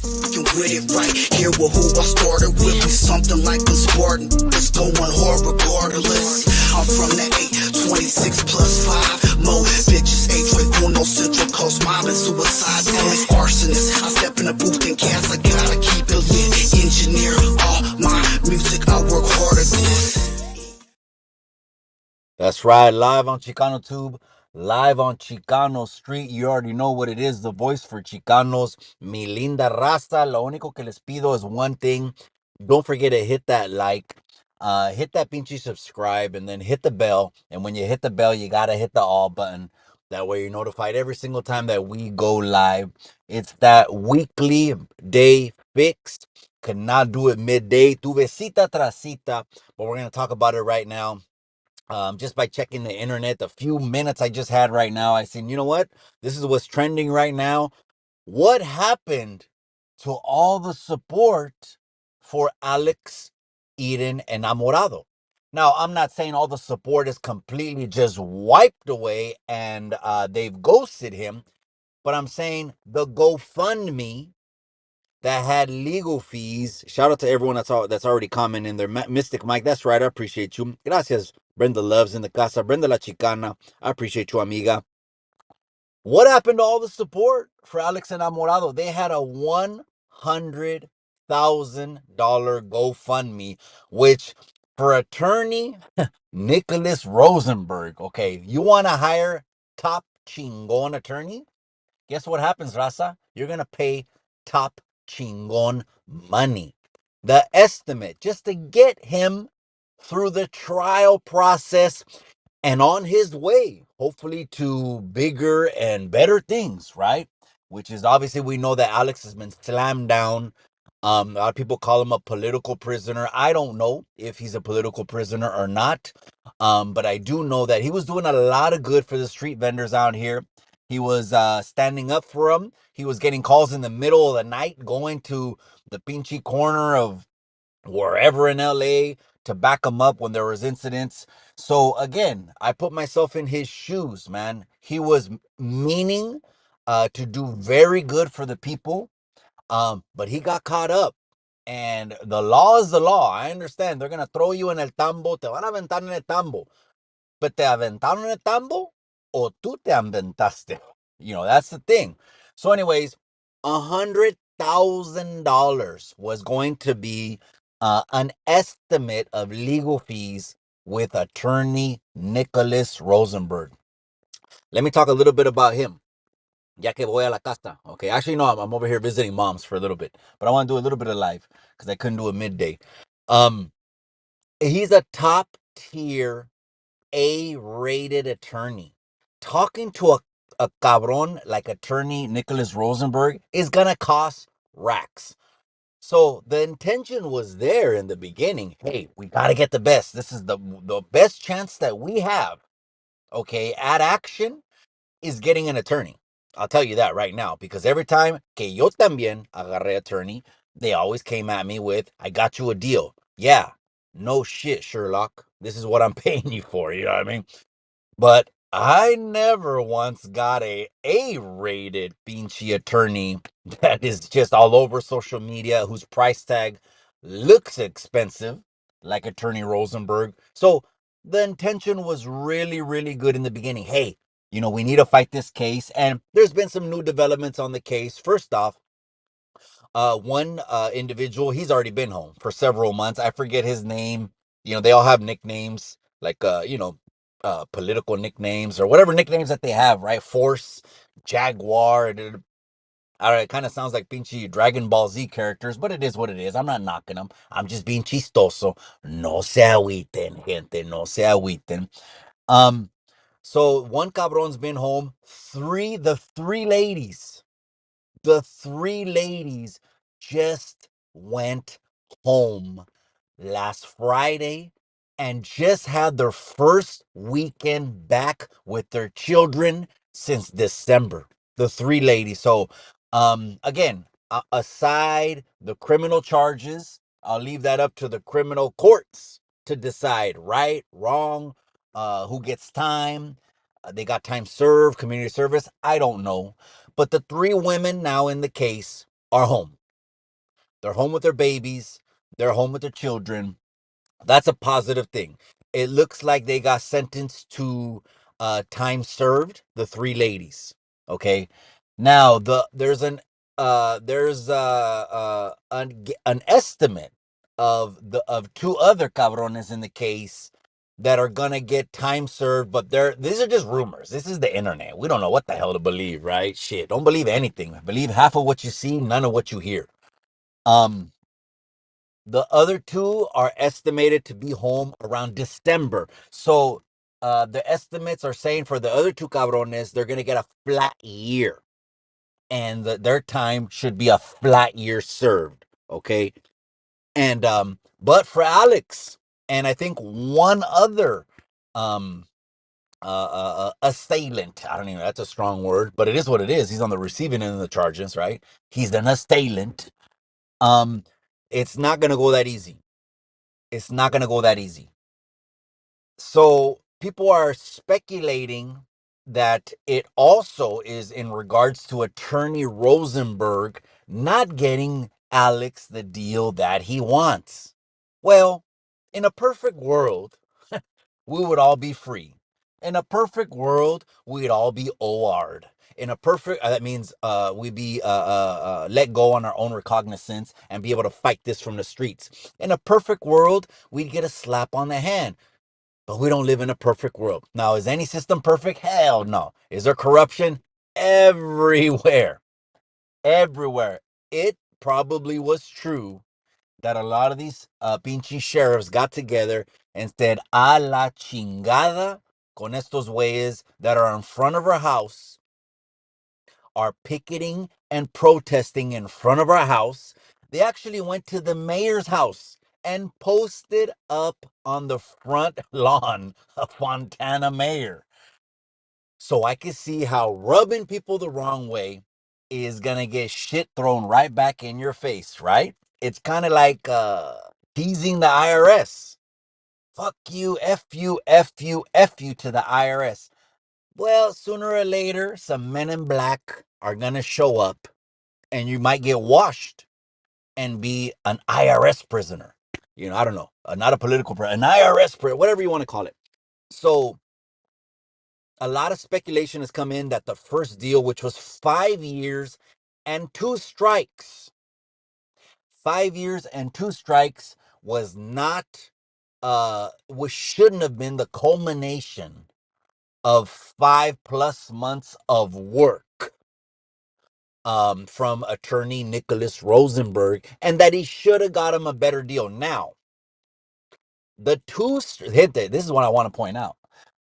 You with it right here with who I started with. We something like a Spartan. It's going hard regardless. I'm from the 826 plus 5. Mo bitches, H-Ray, no Central Coast, mom and suicide. Always arsonist. I step in the booth and cast. I gotta keep it lit. Engineer all my music. I work hard at this. That's right, live on Chicano Tube, live on Chicano Street. You already know what it is, the voice for Chicanos. Mi linda raza, lo único que les pido is one thing. Don't forget to hit that like, hit that pinchy subscribe, and then hit the bell. And when you hit the bell, you gotta hit the all button. That way you're notified every single time that we go live. It's that weekly day fix. Cannot do it midday. Tuve cita tras cita, but we're gonna talk about it right now. Just by checking the internet, the few minutes I just had right now, I seen, you know what? This is what's trending right now. What happened to all the support for Alex Eden Enamorado? Now, I'm not saying all the support is completely just wiped away and they've ghosted him, but I'm saying the GoFundMe that had legal fees. Shout out to everyone that's already commenting there. Mystic Mike, that's right. I appreciate you. Gracias. Brenda Loves in the casa. Brenda La Chicana. I appreciate you, amiga. What happened to all the support for Alex Enamorado? They had a $100,000 GoFundMe, which for attorney Nicholas Rosenberg. Okay, you want to hire top chingon attorney? Guess what happens, Raza? You're going to pay top chingon money. The estimate just to get him through the trial process and on his way, hopefully, to bigger and better things, right? Which is obviously, we know that Alex has been slammed down. A lot of people call him a political prisoner. I don't know if he's a political prisoner or not. But I do know that he was doing a lot of good for the street vendors out here. He was standing up for them. He was getting calls in the middle of the night, going to the pinchy corner of wherever in LA to back him up when there was incidents. So again, I put myself in his shoes, man. He was meaning to do very good for the people, but he got caught up. And the law is the law. I understand. They're gonna throw you in el tambo, te van a aventar en el tambo. But te aventaron el tambo o tú te aventaste. You know, that's the thing. So, anyways, $100,000 was going to be an estimate of legal fees with attorney Nicholas Rosenberg. Let me talk a little bit about him. Ya que voy a la casa. Okay, actually, no, I'm over here visiting moms for a little bit, but I want to do a little bit of live because I couldn't do it midday. Um, he's a top tier A-rated attorney. Talking to a cabron like attorney Nicholas Rosenberg is gonna cost racks. So the intention was there in the beginning. Hey, we gotta get the best. This is the best chance that we have. Okay, at action is getting an attorney. I'll tell you that right now because every time que yo también agarré attorney, they always came at me with, "I got you a deal." Yeah, no shit, Sherlock. This is what I'm paying you for. You know what I mean? But I never once got a A-rated Beachy attorney that is just all over social media, whose price tag looks expensive, like Attorney Rosenberg. So the intention was really, really good in the beginning. Hey, we need to fight this case. And there's been some new developments on the case. First off, one individual, he's already been home for several months. I forget his name. They all have nicknames like political nicknames or whatever nicknames that they have, right? Force, Jaguar. I don't know, it kind of sounds like pinchy Dragon Ball Z characters, but it is what it is. I'm not knocking them. I'm just being chistoso. No se agüiten, gente. No se agüiten. Um, so one cabron's been home. The three ladies just went home last Friday and just had their first weekend back with their children since December. The three ladies. So, again, aside the criminal charges, I'll leave that up to the criminal courts to decide right, wrong, who gets time. They got time served, community service. I don't know. But the three women now in the case are home. They're home with their babies. They're home with their children. That's a positive thing. It looks like they got sentenced to time served, the three ladies. Okay. Now there's an estimate of two other cabrones in the case that are gonna get time served, but these are just rumors. This is the internet. We don't know what the hell to believe, right? Shit. Don't believe anything. Believe half of what you see, none of what you hear. Um the other two are estimated to be home around December. So the estimates are saying for the other two cabrones, they're going to get a flat year. And their time should be a flat year served. Okay. And, but for Alex, and I think one other, um, assailant, I don't even know, that's a strong word, but it is what it is. He's on the receiving end of the charges, right? He's an assailant. Um, it's not going to go that easy. It's not going to go that easy. So people are speculating that it also is in regards to attorney Rosenberg not getting Alex the deal that he wants. Well, in a perfect world, we would all be free. In a perfect world, we'd all be OR'd. In a perfect, that means we'd be let go on our own recognizance and be able to fight this from the streets. In a perfect world, we'd get a slap on the hand. But we don't live in a perfect world. Now, is any system perfect? Hell no. Is there corruption? Everywhere. Everywhere. It probably was true that a lot of these pinchy sheriffs got together and said, a la chingada con estos güeyes that are in front of our house, are picketing and protesting in front of our house. They actually went to the mayor's house and posted up on the front lawn of Fontana Mayor. So I can see how rubbing people the wrong way is going to get shit thrown right back in your face, right? It's kind of like teasing the IRS. Fuck you, F you, F you, F you to the IRS. Well, sooner or later, some men in black are going to show up and you might get washed and be an IRS prisoner. You know, I don't know, not a political prisoner, an IRS prisoner, whatever you want to call it. So a lot of speculation has come in that the first deal, which was 5 years and two strikes, 5 years and two strikes was not, which shouldn't have been the culmination of 5+ months of work from attorney Nicholas Rosenberg, and that he should have got him a better deal. Now, this is what I want to point out.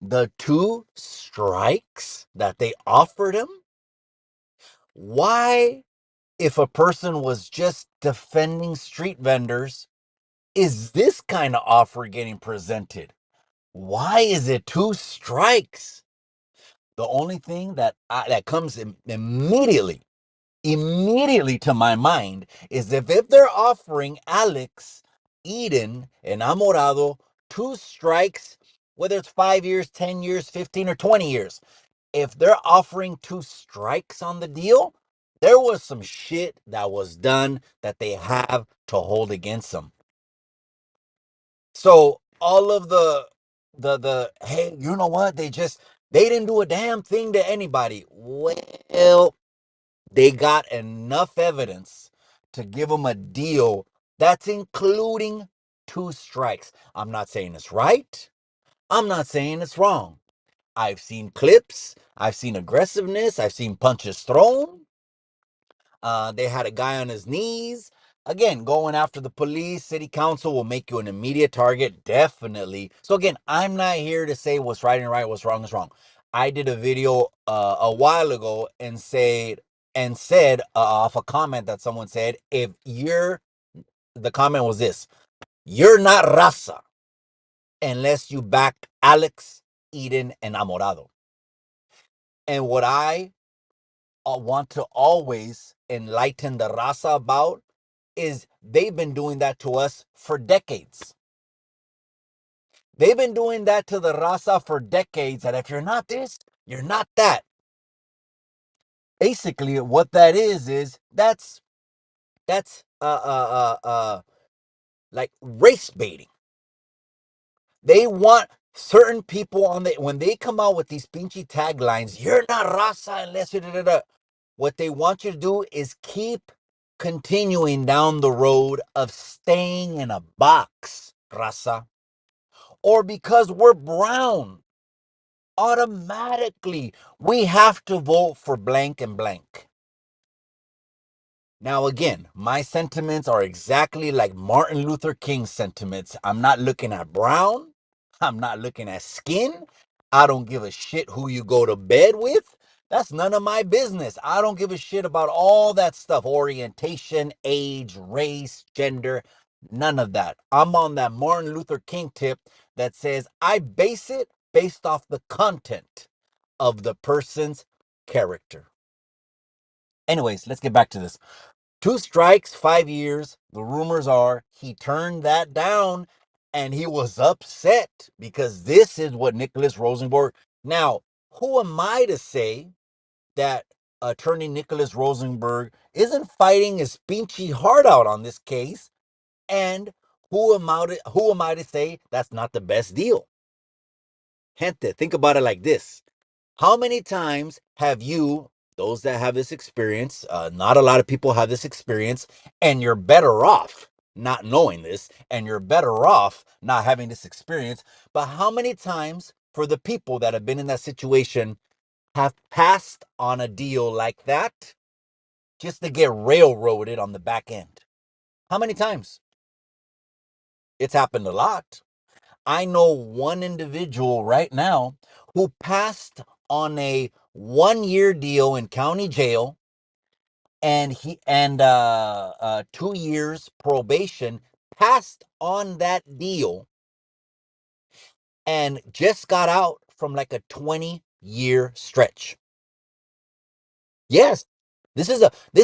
The two strikes that they offered him, why, if a person was just defending street vendors, is this kind of offer getting presented? Why is it two strikes? The only thing that comes immediately to my mind is if they're offering Alex, Eden, Enamorado, two strikes, whether it's 5 years, 10 years, 15 or 20 years, if they're offering two strikes on the deal, there was some shit that was done that they have to hold against them. So all of the hey, you know what? They didn't do a damn thing to anybody. Well, they got enough evidence to give them a deal that's including two strikes. I'm not saying it's right. I'm not saying it's wrong. I've seen clips. I've seen aggressiveness. I've seen punches thrown. They had a guy on his knees. Again, going after the police, city council will make you an immediate target, definitely. So again, I'm not here to say what's right and right, what's wrong is wrong. I did a video a while ago and said off a comment that someone said, the comment was this: you're not raza unless you back Alex, Eden, and Enamorado. And what I want to always enlighten the raza about is they've been doing that to us for decades. They've been doing that to the raza for decades, that if you're not this, you're not that. Basically, what that is that's uh, uh, uh, uh, like race baiting. They want certain people on the when they come out with these pinchy taglines. You're not raza unless you da, da, da. What they want you to do is keep continuing down the road of staying in a box, raza, or because we're brown, automatically we have to vote for blank and blank. Now, again, my sentiments are exactly like Martin Luther King's sentiments. I'm not looking at brown. I'm not looking at skin. I don't give a shit who you go to bed with. That's none of my business. I don't give a shit about all that stuff orientation, age, race, gender, none of that. I'm on that Martin Luther King tip that says I base it based off the content of the person's character. Anyways, let's get back to this. 2 strikes, 5 years. The rumors are he turned that down and he was upset because this is what Nicholas Rosenberg. Now, who am I to say that attorney Nicholas Rosenberg isn't fighting his pinchy heart out on this case? And who am I to say that's not the best deal? Gente, think about it like this. How many times have you, those that have this experience, not a lot of people have this experience, and you're better off not knowing this, and you're better off not having this experience. But how many times for the people that have been in that situation have passed on a deal like that just to get railroaded on the back end? How many times? It's happened a lot. I know one individual right now who passed on a 1 year deal in county jail and 2 years probation, passed on that deal and just got out from like a 20-year stretch. Yes, this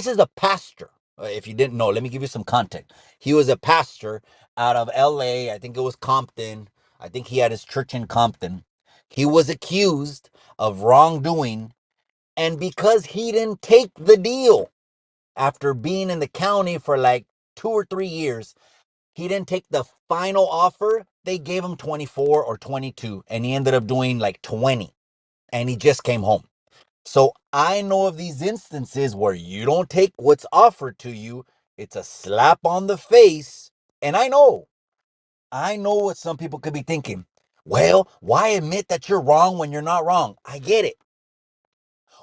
is a pastor. If you didn't know, let me give you some context. He was a pastor out of LA. I think it was Compton. I think he had his church in Compton. He was accused of wrongdoing, and because he didn't take the deal after being in the county for like 2 or 3 years, he didn't take the final offer. They gave him 24 or 22, and he ended up doing like 20, and he just came home. So I know of these instances where you don't take what's offered to you. It's a slap on the face. And I know what some people could be thinking. Well, why admit that you're wrong when you're not wrong? I get it.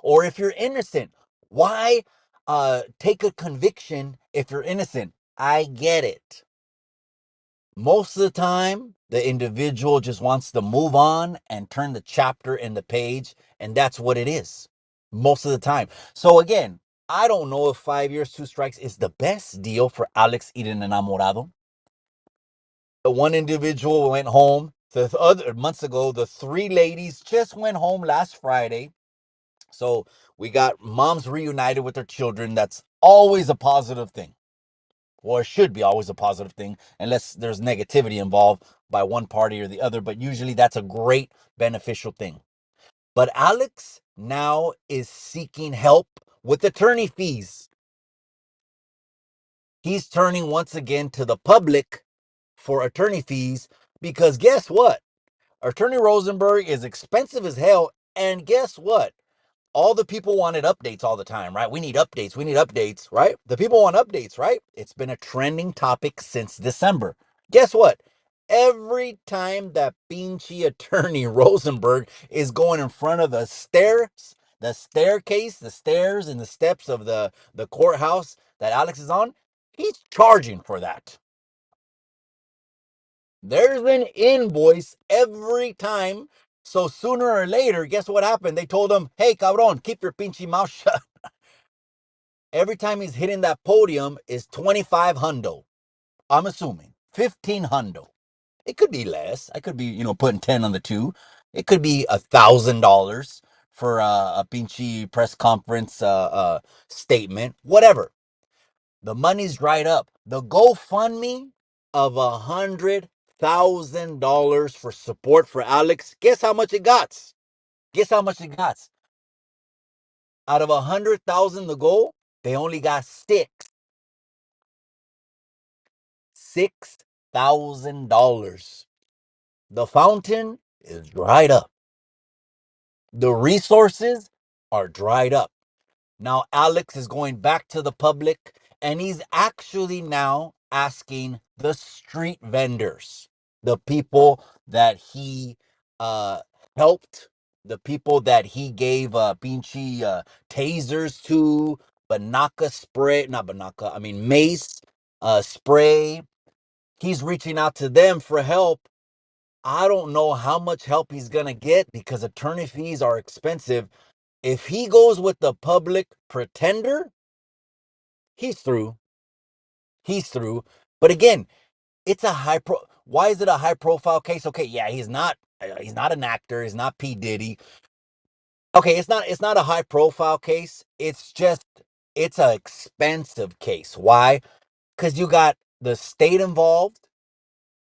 Or if you're innocent, why take a conviction if you're innocent? I get it. Most of the time, the individual just wants to move on and turn the chapter in the page, and that's what it is most of the time. So again, I don't know if 5 years, 2 strikes is the best deal for Alex Eden Enamorado. The one individual went home. The other months ago, the three ladies just went home last Friday. So we got moms reunited with their children. That's always a positive thing. Or it should be always a positive thing, unless there's negativity involved by one party or the other. But usually that's a great beneficial thing. But Alex now is seeking help with attorney fees. He's turning once again to the public for attorney fees because guess what? Attorney Rosenberg is expensive as hell. And guess what? All the people wanted updates all the time, right? We need updates. We need updates, right? The people want updates, right? It's been a trending topic since December. Guess what? Every time that Beanchy attorney Rosenberg is going in front of the staircase, the stairs and the steps of the courthouse that Alex is on, he's charging for that. There's an invoice every time. So sooner or later, guess what happened? They told him, hey, cabron, keep your pinchy mouth shut. Every time he's hitting that podium is 25 hundo. I'm assuming 15 hundo. It could be less. I could be, putting 10 on the two. It could be $1,000 for a pinchy press conference statement, whatever. The money's dried up. The GoFundMe of $100,000 for support for Alex. Guess how much it got? Guess how much it got? Out of 100,000 the goal, they only got six. $6,000. The fountain is dried up. The resources are dried up. Now Alex is going back to the public and he's actually now asking the street vendors, the people that he uh helped, the people that he gave pinchy tasers to, banaka spray, not banaka, I mean mace spray. He's reaching out to them for help. I don't know how much help he's going to get because attorney fees are expensive. If he goes with the public pretender, he's through. He's through. But again, it's a why is it a high profile case? Okay, yeah, he's not an actor, he's not P Diddy. Okay, it's not a high profile case. It's just it's a expensive case. Why? Cuz you got the state involved.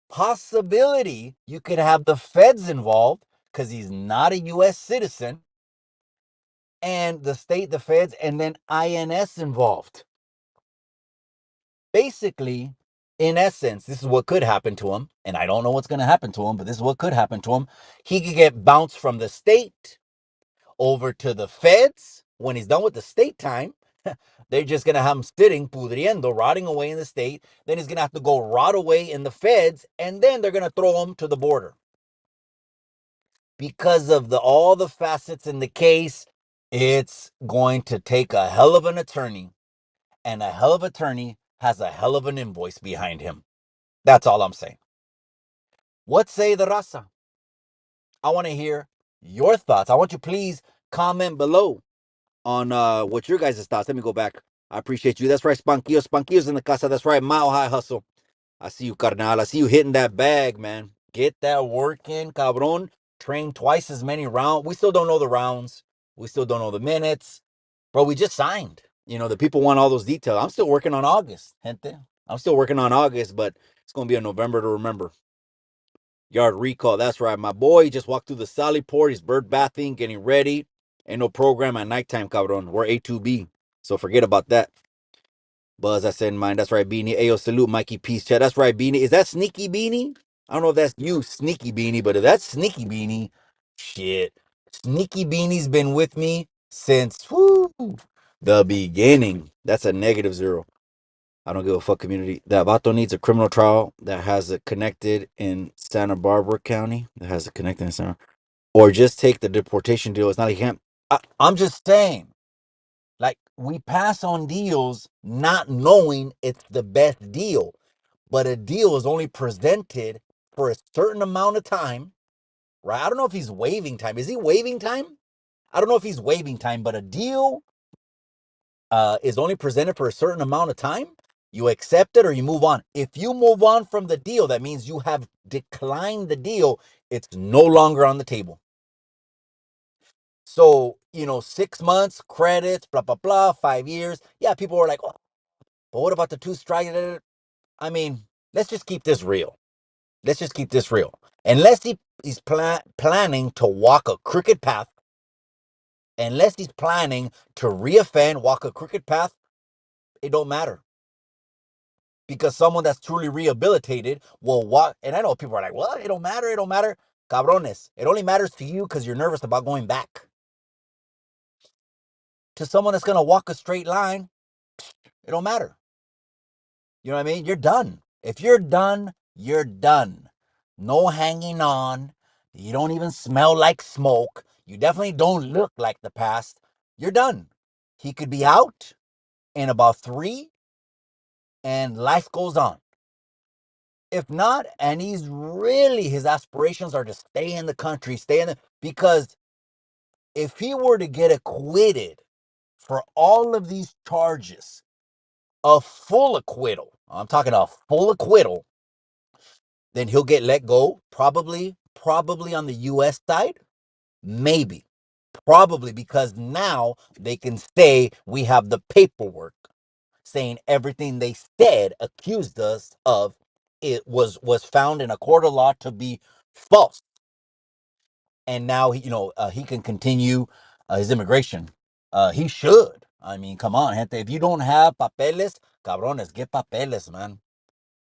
Possibility you could have the feds involved cuz he's not a US citizen, and the state, the feds, and then INS involved. Basically, in essence, this is what could happen to him. And I don't know what's going to happen to him, but this is what could happen to him. He could get bounced from the state over to the feds. When he's done with the state time, they're just going to have him sitting, pudriendo, rotting away in the state. Then he's going to have to go rot away in the feds. And then they're going to throw him to the border. Because of all the facets in the case, it's going to take a hell of an attorney, and a hell of an attorney has a hell of an invoice behind him. That's all I'm saying. What say the raza? I want to hear your thoughts. I want you please comment below on what your guys' thoughts. Let me go back. I appreciate you. That's right, Spunkillos. Spunkillos in the casa. That's right, Mile High Hustle. I see you, carnal. I see you hitting that bag, man. Get that work in, cabron. Train twice as many rounds. We still don't know the rounds. We still don't know the minutes. Bro, we just signed. You know, the people want all those details. I'm still working on August, gente. I'm still working on August, but it's going to be a November to remember. Yard recall. That's right. My boy just walked through the Sally port. He's bird bathing, getting ready. Ain't no program at nighttime, cabron. We're A2B. So forget about that. Buzz, I said in mine. That's right, Beanie. Ayo, salute, Mikey Peace Chat. That's right, Beanie. Is that Sneaky Beanie? I don't know if that's you, Sneaky Beanie, but if that's Sneaky Beanie, shit. Sneaky Beanie's been with me since the beginning. That's a -0. I don't give a fuck, community. That Vato needs a criminal trial that has it connected in Santa Barbara County. That has it connected in Santa, or just take the deportation deal. It's not, he can't. I'm just saying, like, we pass on deals not knowing it's the best deal, but a deal is only presented for a certain amount of time, right? I don't know if he's waiving time. Is he waiving time? I don't know if he's waiving time, but a deal is only presented for a certain amount of time. You accept it or you move on. If you move on from the deal, that means you have declined the deal. It's no longer on the table. So, 6 months, credits, blah, blah, blah, 5 years. Yeah, people were like, oh, but what about the 2 strikes? I mean, let's just keep this real. Let's just keep this real. Unless he's planning to walk a crooked path, unless he's planning to reoffend, walk a crooked path, it don't matter. Because someone that's truly rehabilitated will walk. And I know people are like, well, it don't matter. It don't matter. Cabrones. It only matters to you because you're nervous about going back. To someone that's going to walk a straight line, it don't matter. You know what I mean? You're done. If you're done, you're done. No hanging on. You don't even smell like smoke. You definitely don't look like the past. You're done. He could be out in about 3, and life goes on. If not, and his aspirations are to stay in the country, because if he were to get acquitted for all of these charges, a full acquittal, I'm talking a full acquittal, then he'll get let go, probably on the US side, maybe, probably, because now they can say we have the paperwork saying everything they said, accused us of, it was found in a court of law to be false. And now he can continue his immigration. He should. I mean, come on, gente. If you don't have papeles, cabrones, get papeles, man.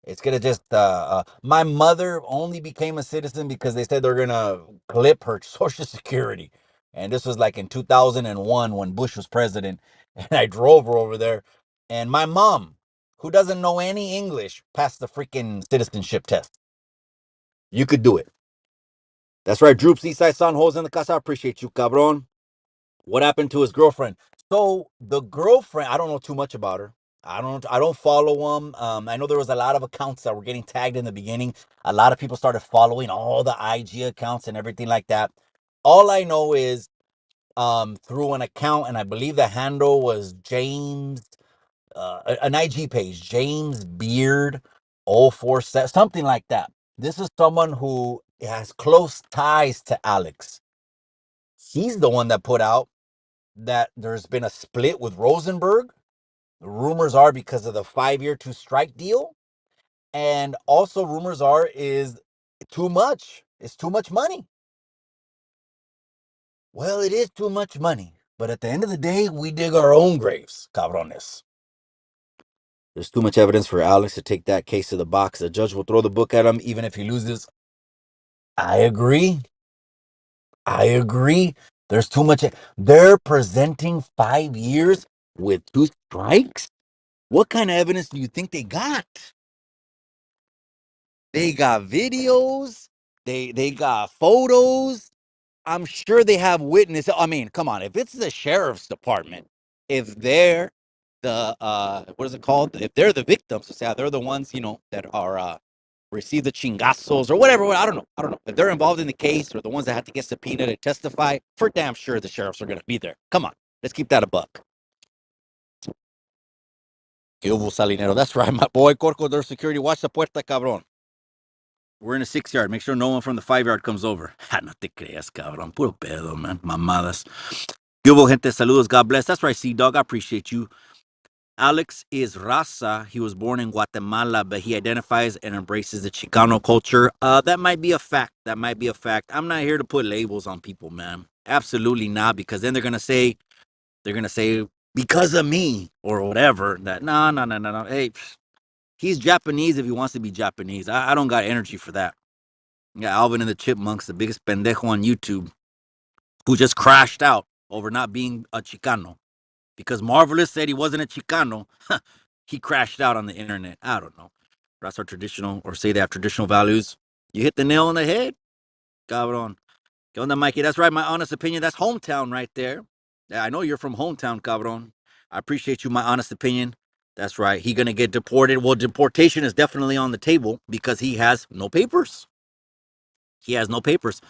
It's gonna just my mother only became a citizen because they said they're gonna clip her social security. And this was like in 2001 when Bush was president. And I drove her over there. And my mom, who doesn't know any English, passed the freaking citizenship test. You could do it. That's right, Droops, Eastside San Jose in the casa. I appreciate you, cabron. What happened to his girlfriend? So the girlfriend, I don't know too much about her. I don't follow them. I know there was a lot of accounts that were getting tagged in the beginning. A lot of people started following all the IG accounts and everything like that. All I know is through an account, and I believe the handle was James, an IG page, James Beard 047, something like that. This is someone who has close ties to Alex. He's the one that put out that there's been a split with Rosenberg. The rumors are because of the 5-year 2 strike deal. And also rumors are is too much. It's too much money. Well, it is too much money. But at the end of the day, we dig our own graves, cabrones. There's too much evidence for Alex to take that case to the box. The judge will throw the book at him even if he loses. I agree. I agree. There's too much. They're presenting 5 years with 2 strikes. What kind of evidence do you think they got? They got videos. They got photos. I'm sure they have witnesses. I mean, come on. If it's the sheriff's department, if they're the what is it called? If they're the victims, so say they're the ones that are receive the chingazos or whatever. I don't know. I don't know if they're involved in the case or the ones that have to get subpoenaed to testify. For damn sure, the sheriffs are going to be there. Come on, let's keep that a buck. Que hubo Salinero? That's right, my boy. Corco, their security. Watch the puerta, cabrón. We're in a 6 yard. Make sure no one from the 5 yard comes over. No te creas, cabrón. Puro pedo, man. Mamadas. Hubo gente. Saludos. God bless. That's right, C-Dog. I appreciate you. Alex is raza. He was born in Guatemala, but he identifies and embraces the Chicano culture. That might be a fact. That might be a fact. I'm not here to put labels on people, man. Absolutely not, because then they're gonna say because of me or whatever. That no, no, no, no, no. Hey, he's Japanese if he wants to be Japanese. I don't got energy for that. Yeah, Alvin and the Chipmunks, the biggest pendejo on YouTube, who just crashed out over not being a Chicano. Because Marvelous said he wasn't a Chicano, he crashed out on the internet. I don't know. That's our traditional, or say they have traditional values. You hit the nail on the head, cabrón. ¿Qué onda, Mikey? That's right, my honest opinion. That's hometown right there. Yeah, I know you're from hometown, cabrón. I appreciate you, my honest opinion. That's right. He gonna get deported. Well, deportation is definitely on the table because he has no papers. He has no papers.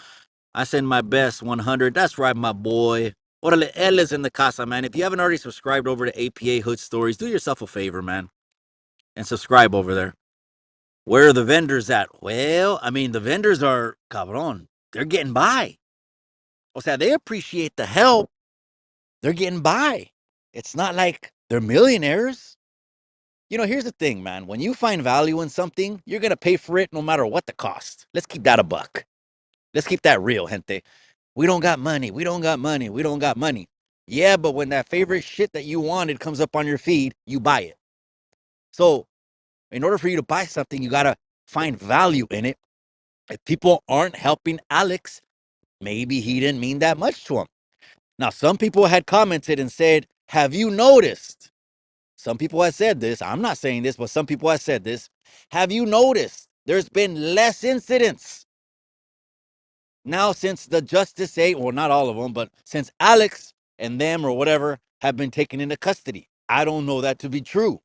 I send my best 100. That's right, my boy. Orale, él is in the casa, man. If you haven't already subscribed over to APA Hood Stories, do yourself a favor, man, and subscribe over there. Where are the vendors at? Well, I mean, the vendors are, cabron, they're getting by. O sea, they appreciate the help. They're getting by. It's not like they're millionaires. Here's the thing, man. When you find value in something, you're going to pay for it no matter what the cost. Let's keep that a buck. Let's keep that real, gente. We don't got money. We don't got money. We don't got money. Yeah, but when that favorite shit that you wanted comes up on your feed, you buy it. So, in order for you to buy something, you got to find value in it. If people aren't helping Alex, maybe he didn't mean that much to him. Now, some people had commented and said, have you noticed? Some people have said this. I'm not saying this, but some people have said this. Have you noticed there's been less incidents now since the Justice 8, well, not all of them, but since Alex and them or whatever have been taken into custody? I don't know that to be true.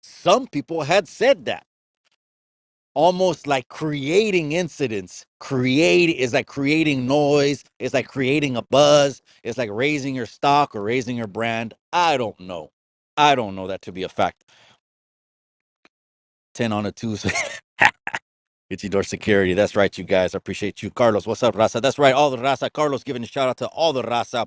Some people had said that. Almost like creating incidents. Create is like creating noise. It's like creating a buzz. It's like raising your stock or raising your brand. I don't know. I don't know that to be a fact. 10 on a Tuesday. It's door security. That's right, you guys. I appreciate you. Carlos, what's up, Raza? That's right, all the Raza. Carlos giving a shout out to all the Raza.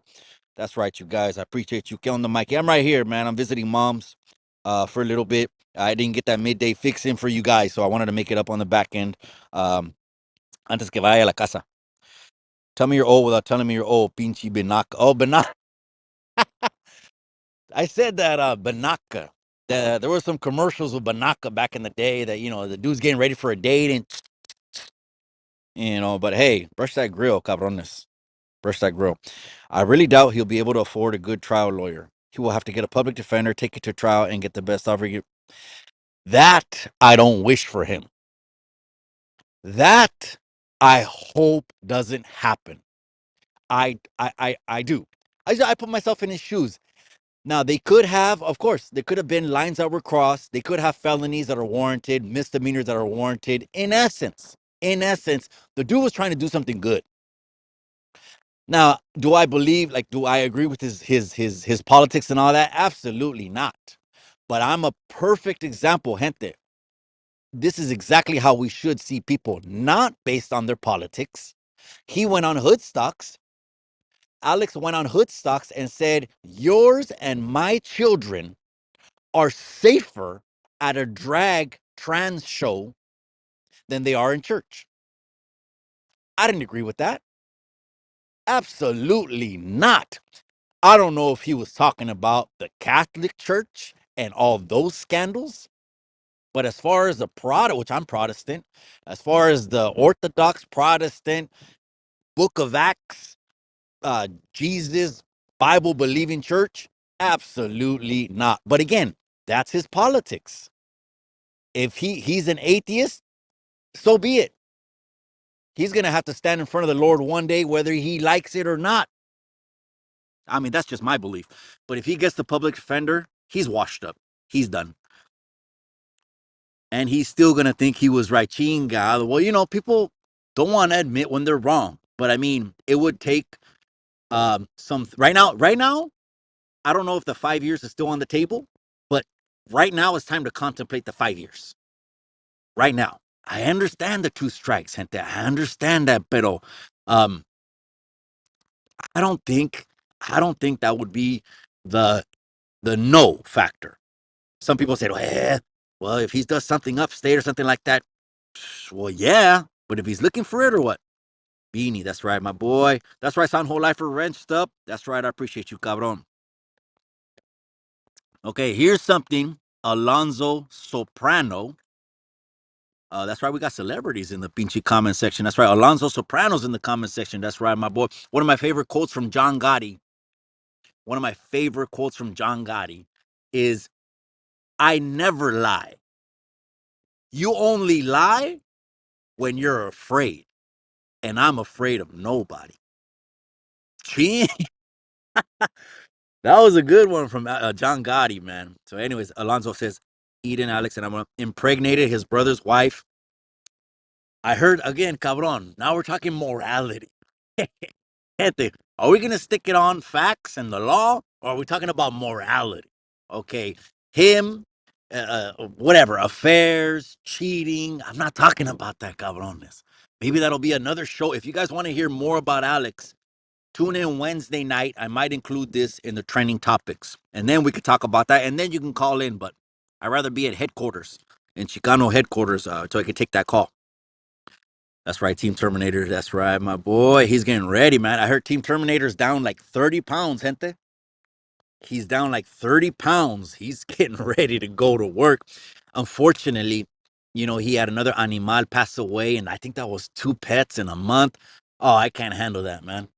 That's right, you guys. I appreciate you. Get on the mic. I'm right here, man. I'm visiting mom's for a little bit. I didn't get that midday fix in for you guys, so I wanted to make it up on the back end. Antes que vaya a la casa. Tell me you're old without telling me you're old, pinche Benaka. Oh, Benaka. I said that, Benaka. There were some commercials with Banaka back in the day that, the dude's getting ready for a date and, but hey, brush that grill, cabrones. Brush that grill. I really doubt he'll be able to afford a good trial lawyer. He will have to get a public defender, take it to trial, and get the best offer. That I don't wish for him. That I hope doesn't happen. I do. I put myself in his shoes. Now, they could have, of course, there could have been lines that were crossed. They could have felonies that are warranted, misdemeanors that are warranted. In essence, the dude was trying to do something good. Now, do I agree with his politics and all that? Absolutely not. But I'm a perfect example, gente. This is exactly how we should see people, not based on their politics. He went on Hoodstocks. Alex went on Hoodstocks and said, yours and my children are safer at a drag trans show than they are in church. I didn't agree with that. Absolutely not. I don't know if he was talking about the Catholic Church and all those scandals, but as far as the Protestant, which I'm Protestant, as far as the Orthodox Protestant, Book of Acts, Jesus, Bible believing church, absolutely not. But again, that's his politics. If he's an atheist, so be it. He's going to have to stand in front of the Lord one day, whether he likes it or not. I mean, that's just my belief. But if he gets the public defender, he's washed up. He's done. And he's still going to think he was right. Chinga. Well, people don't want to admit when they're wrong. But I mean, it would take some right now, I don't know if the 5 years is still on the table, but right now it's time to contemplate the 5 years. Right now. I understand the 2 strikes, gente. I understand that, pero um, I don't think that would be the no factor. Some people say, well, if he does something upstate or something like that, well, yeah. But if he's looking for it or what? Beanie, that's right, my boy. That's right, Sound Whole Lifer wrenched up. That's right, I appreciate you, cabron. Okay, here's something Alonzo Soprano. That's right, we got celebrities in the pinchy comment section. That's right, Alonzo Soprano's in the comment section. That's right, my boy. One of my favorite quotes from John Gotti. Is, I never lie. You only lie when you're afraid. And I'm afraid of nobody. That was a good one from John Gotti, man. So anyways, Alonzo says, Eden, Alex, and I'm impregnated his brother's wife. I heard, again, cabron, now we're talking morality. Gente, are we going to stick it on facts and the law, or are we talking about morality? Okay, him, whatever, affairs, cheating. I'm not talking about that, cabrones. Maybe that'll be another show. If you guys want to hear more about Alex, tune in Wednesday night. I might include this in the trending topics. And then we could talk about that. And then you can call in. But I'd rather be at headquarters, in Chicano headquarters, so I could take that call. That's right, Team Terminator. That's right, my boy. He's getting ready, man. I heard Team Terminator's down like 30 pounds, gente. He's down like 30 pounds. He's getting ready to go to work. Unfortunately, he had another animal pass away, and I think that was 2 pets in a month. Oh, I can't handle that, man.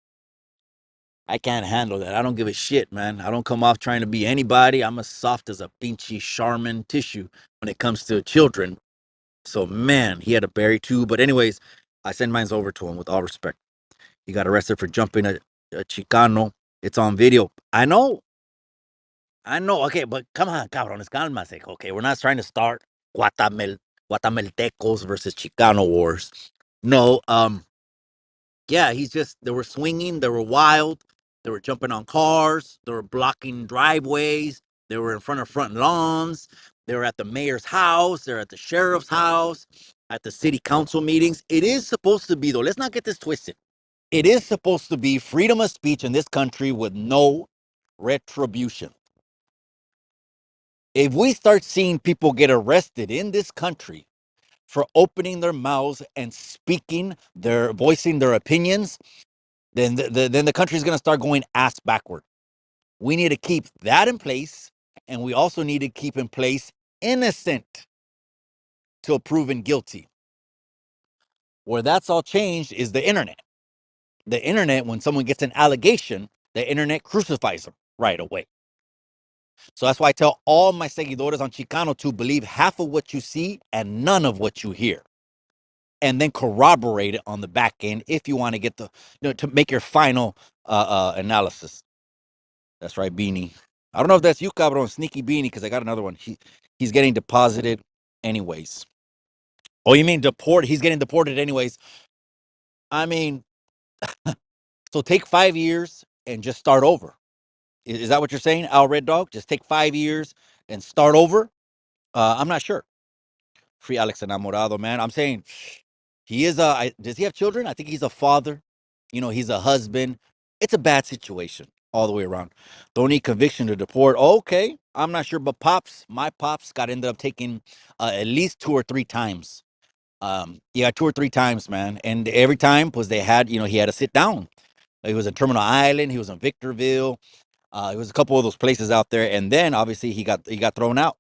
I can't handle that. I don't give a shit, man. I don't come off trying to be anybody. I'm as soft as a pinchy Charmin tissue when it comes to children. So, man, he had a berry too. But anyways, I send mine over to him with all respect. He got arrested for jumping a Chicano. It's on video. I know. Okay, but come on, cabrones, cálmase. Okay, we're not trying to start Guatameltecos versus Chicano wars. No, yeah, they were swinging, they were wild, they were jumping on cars, they were blocking driveways, they were in front of front lawns, they were at the mayor's house, they're at the sheriff's house, at the city council meetings. It is supposed to be, though, let's not get this twisted. It is supposed to be freedom of speech in this country with no retribution. If we start seeing people get arrested in this country for opening their mouths and voicing their opinions, then the country is going to start going ass backward. We need to keep that in place And we also need to keep in place innocent till proven guilty. Where that's all changed is the internet. The internet, when someone gets an allegation, the internet crucifies them right away. So that's why I tell all my seguidores on Chicano to believe half of what you see and none of what you hear. And then corroborate it on the back end if you want to get to make your final analysis. That's right, Beanie. I don't know if that's you, Cabron, Sneaky Beanie, because I got another one. He's getting deposited anyways. Oh, you mean deport? He's getting deported anyways. I mean, so take 5 years and just start over. Is that what you're saying, Al Red Dog? Just take 5 years and start over? I'm not sure. Free Alex Enamorado, man. I'm saying he is does he have children? I think he's a father. He's a husband. It's a bad situation all the way around. Don't need conviction to deport. Okay, I'm not sure, but my pops got ended up taking at least 2 or 3 times. Yeah, 2 or 3 times, man. And every time was they had, he had to sit down. He was in Terminal Island. He was in Victorville. It was a couple of those places out there, and then obviously he got thrown out.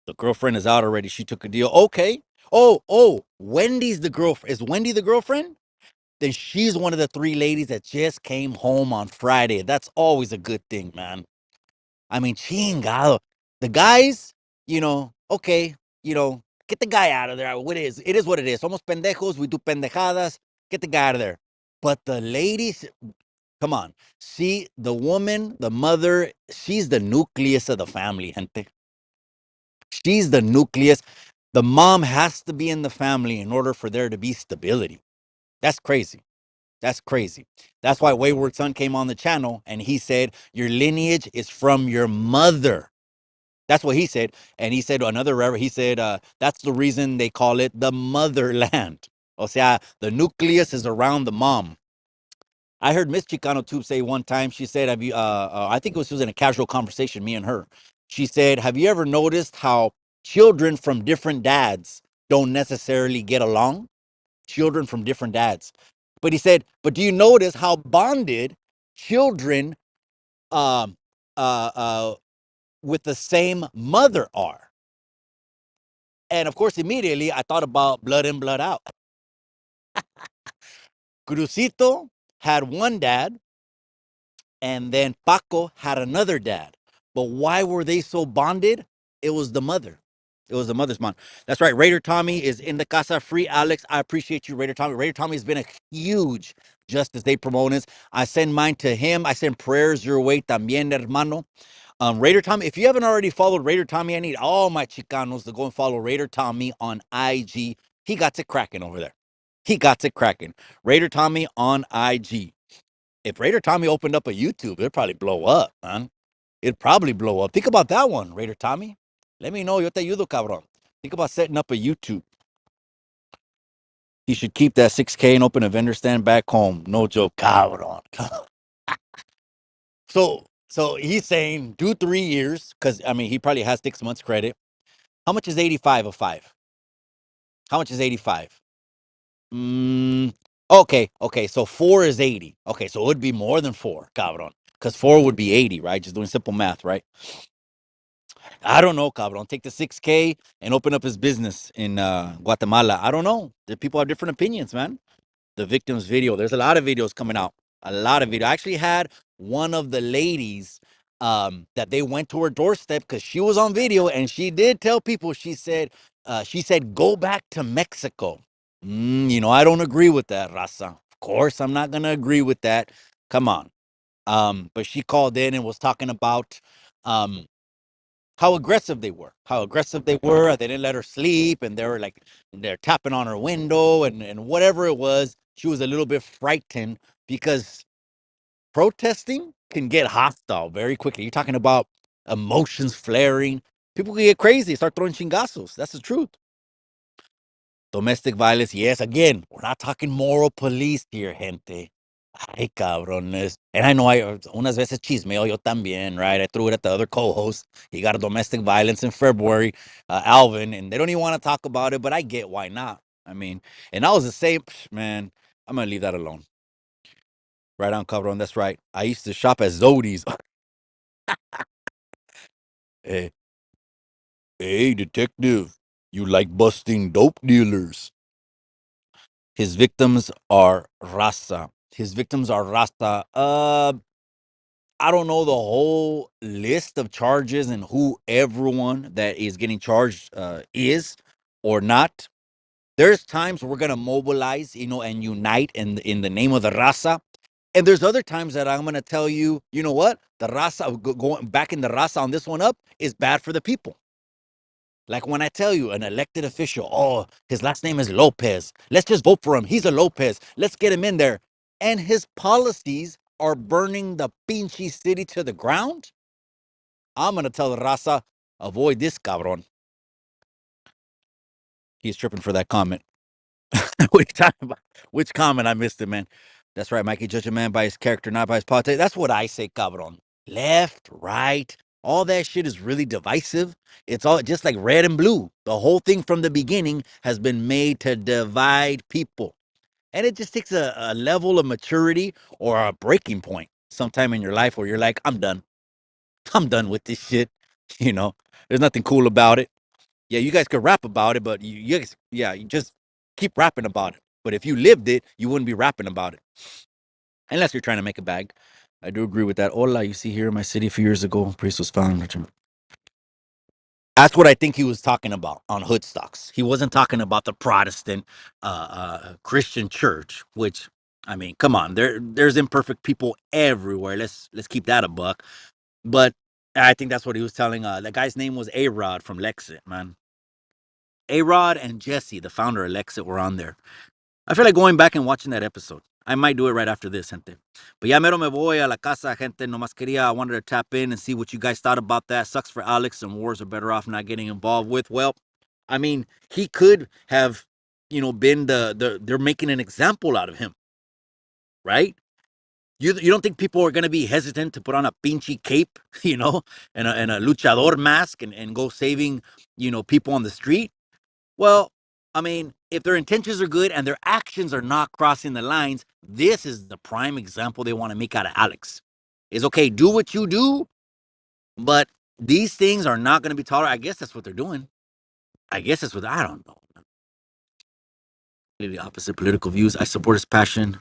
The girlfriend is out already. She took a deal. Okay. Oh, Wendy's the girlfriend. Is Wendy the girlfriend? Then she's one of the 3 ladies that just came home on Friday. That's always a good thing, man. I mean, chingado. The guys, okay, get the guy out of there. It is what it is. Somos pendejos. We do pendejadas. Get the guy out of there. But the ladies, come on. See, the woman, the mother, she's the nucleus of the family, gente. She's the nucleus. The mom has to be in the family in order for there to be stability. That's crazy. That's crazy. That's why Wayward Son came on the channel and he said, your lineage is from your mother. That's what he said. And he said, another reverend, he said, that's the reason they call it the motherland. O sea, the nucleus is around the mom. I heard Miss Chicano Tube say one time, she said, have you, I think she was in a casual conversation, me and her. She said, have you ever noticed how children from different dads don't necessarily get along? Children from different dads. But he said, but do you notice how bonded children um, uh, uh, with the same mother are? And of course, immediately I thought about Blood In, Blood Out. Crucito had one dad, and then Paco had another dad. But why were they so bonded? It was the mother. It was the mother's bond. That's right. Raider Tommy is in the casa. Free Alex. I appreciate you, Raider Tommy. Raider Tommy has been a huge Justice Day proponent. I send mine to him. I send prayers your way también, hermano. Raider Tommy, if you haven't already followed Raider Tommy, I need all my Chicanos to go and follow Raider Tommy on IG. He got it cracking over there. He got it cracking. Raider Tommy on IG. If Raider Tommy opened up a YouTube, it'd probably blow up, man. It'd probably blow up. Think about that one, Raider Tommy. Let me know. Yo te ayudo, cabrón. Think about setting up a YouTube. He should keep that 6K and open a vendor stand back home. No joke, cabrón. So he's saying do 3 years because I mean he probably has 6 months credit. How much is 85 of 5? How much is 85? Okay. So 4 is 80. Okay, so it would be more than 4, cabrón. Because 4 would be 80, right? Just doing simple math, right? I don't know, cabrón. Take the 6K and open up his business in Guatemala. I don't know. The people have different opinions, man. The victim's video. There's a lot of videos coming out. A lot of video. I actually had one of the ladies that they went to her doorstep because she was on video and she did tell people, she said, go back to Mexico. I don't agree with that, Raza. Of course, I'm not going to agree with that. Come on. But she called in and was talking about um, how aggressive they were. How aggressive they were. They didn't let her sleep, and they're tapping on her window and whatever it was. She was a little bit frightened because protesting can get hostile very quickly. You're talking about emotions flaring. People can get crazy, start throwing chingazos. That's the truth. Domestic violence, yes. Again, we're not talking moral police here, gente. Ay, cabrones. And I know unas veces chismeo yo también, right? I threw it at the other co-host. He got a domestic violence in February, Alvin, and they don't even want to talk about it, but I get why not. I mean, and I was the same, man, I'm going to leave that alone. Right on, cabron. That's right. I used to shop at Zodi's. Hey, hey, detective, you like busting dope dealers. His victims are Rasa. His victims are Rasta. I don't know the whole list of charges and who everyone that is getting charged is or not. There's times we're gonna mobilize, and unite in the name of the Rasa. And there's other times that I'm gonna tell you, you know what? The Rasa going back in the Rasa on this one up is bad for the people. Like when I tell you an elected official, oh, his last name is Lopez. Let's just vote for him. He's a Lopez. Let's get him in there. And his policies are burning the pinchy city to the ground. I'm going to tell the raza, avoid this cabron. He's tripping for that comment. What are you talking about? Which comment? I missed it, man. That's right, Mikey. Judge a man by his character, not by his politics. That's what I say, cabron. Left, right, all that shit is really divisive. It's all just like red and blue. The whole thing from the beginning has been made to divide people. And it just takes a level of maturity or a breaking point sometime in your life where you're like, I'm done. I'm done with this shit. You know, there's nothing cool about it. Yeah, you guys could rap about it, but you guys, yeah, you just keep rapping about it. But if you lived it, you wouldn't be rapping about it. Unless you're trying to make a bag. I do agree with that. Hola, you see here in my city a few years ago, priest was found. That's what I think he was talking about on Hoodstocks. He wasn't talking about the Protestant Christian church, which I mean, come on, there's imperfect people everywhere. Let's keep that a buck. But I think that's what he was telling. The guy's name was A Rod from Lexit, man. A Rod and Jesse, the founder of Lexit, were on there. I feel like going back and watching that episode. I might do it right after this, gente. But ya mero me voy a la casa, gente. Nomás quería, I wanted to tap in and see what you guys thought about that. Sucks for Alex, and wars are better off not getting involved with. Well, I mean, he could have, been they're making an example out of him, right? You don't think people are gonna be hesitant to put on a pinchy cape, and a luchador mask and go saving, people on the street? Well, I mean, if their intentions are good and their actions are not crossing the lines, this is the prime example they want to make out of Alex. Is okay, do what you do, but these things are not going to be tolerated. I guess that's what they're doing. I guess that's what I don't know. The opposite political views. I support his passion.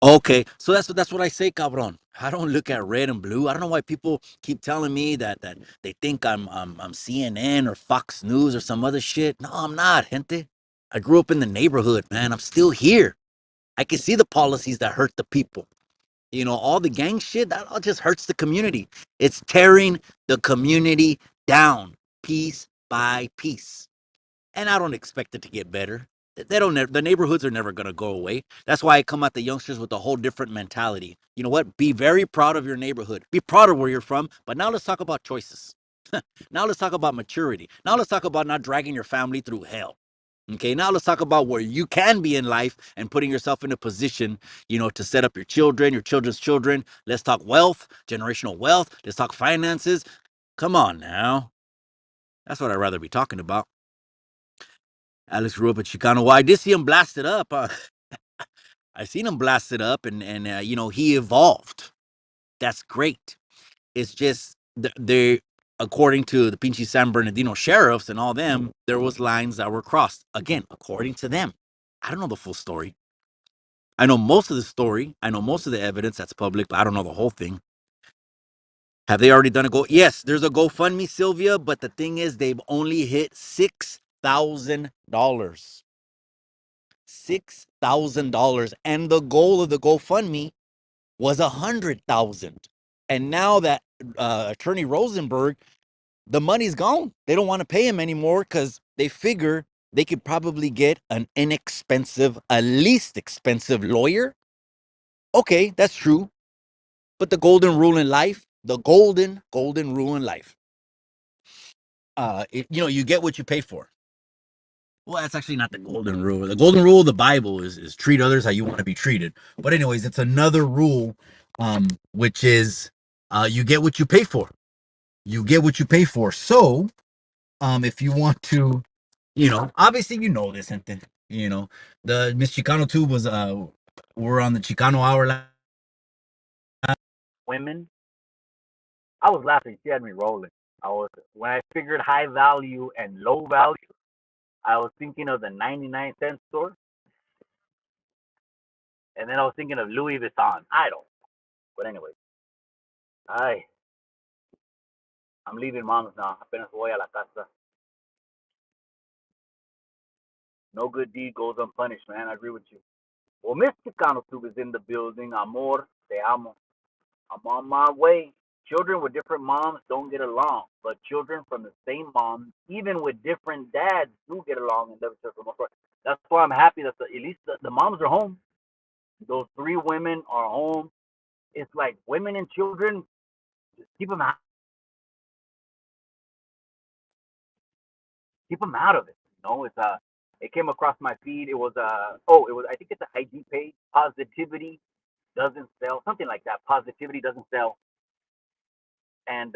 Okay, so that's what I say, cabron. I don't look at red and blue. I don't know why people keep telling me that they think I'm CNN or Fox News or some other shit. No, I'm not, gente. I grew up in the neighborhood, man. I'm still here. I can see the policies that hurt the people. All the gang shit that all just hurts the community. It's tearing the community down, piece by piece. And I don't expect it to get better. They don't. The neighborhoods are never going to go away. That's why I come at the youngsters with a whole different mentality. You know what? Be very proud of your neighborhood. Be proud of where you're from. But now let's talk about choices. Now let's talk about maturity. Now let's talk about not dragging your family through hell. Okay, now let's talk about where you can be in life and putting yourself in a position, to set up your children, your children's children. Let's talk wealth, generational wealth. Let's talk finances. Come on now. That's what I'd rather be talking about. Alex grew up in Chicano. Well, I did see him blasted up. I seen him blasted up, and he evolved. That's great. It's just they, according to the Pinchy San Bernardino sheriffs and all them, there was lines that were crossed. Again, according to them. I don't know the full story. I know most of the story. I know most of the evidence that's public, but I don't know the whole thing. Have they already done a go? Yes, there's a GoFundMe, Sylvia, but the thing is, they've only hit $6,000. $6,000, and the goal of the GoFundMe was 100,000. And now that Attorney Rosenberg, the money's gone. They don't want to pay him anymore because they figure they could probably get an inexpensive, a least expensive lawyer. Okay, that's true. But the golden rule in life, the golden rule in life, you get what you pay for. Well, that's actually not the golden rule. The golden rule of the Bible is treat others how you want to be treated. But anyways, it's another rule, which is you get what you pay for. You get what you pay for. So, if you want to, obviously you know this, and the Miss Chicano tube was we're on the Chicano hour. Women. I was laughing. She had me rolling. I was when I figured high value and low value. I was thinking of the 99-cent store, and then I was thinking of Louis Vuitton. I don't. But anyway, I I'm leaving mom's now. Apenas voy a la casa. No good deed goes unpunished, man. I agree with you. Well, Miss Chicano too is in the building. Amor, te amo. I'm on my way. Children with different moms don't get along, but children from the same mom, even with different dads, do get along and love each other for the most part. That's why I'm happy that at least the moms are home. Those three women are home. It's like women and children, just keep them out of it. It came across my feed. It was I think it's an IG page. Positivity doesn't sell, something like that. Positivity doesn't sell, and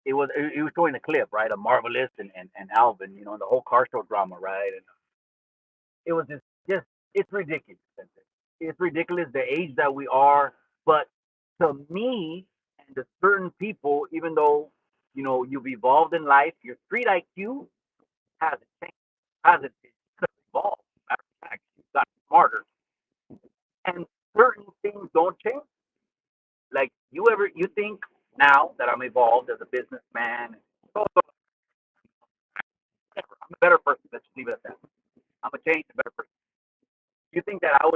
it was showing a clip, right, of Marvelous and Alvin, the whole car show drama, right, and it was just it's ridiculous. It's ridiculous the age that we are, but to me and to certain people, even though you've evolved in life, your street IQ hasn't changed, hasn't evolved. Matter of fact, you've got smarter, and certain things don't change. Like you think now that I'm evolved as a businessman, so I'm a better person. Let's just leave it at that. I'm a changed, better person. You think that I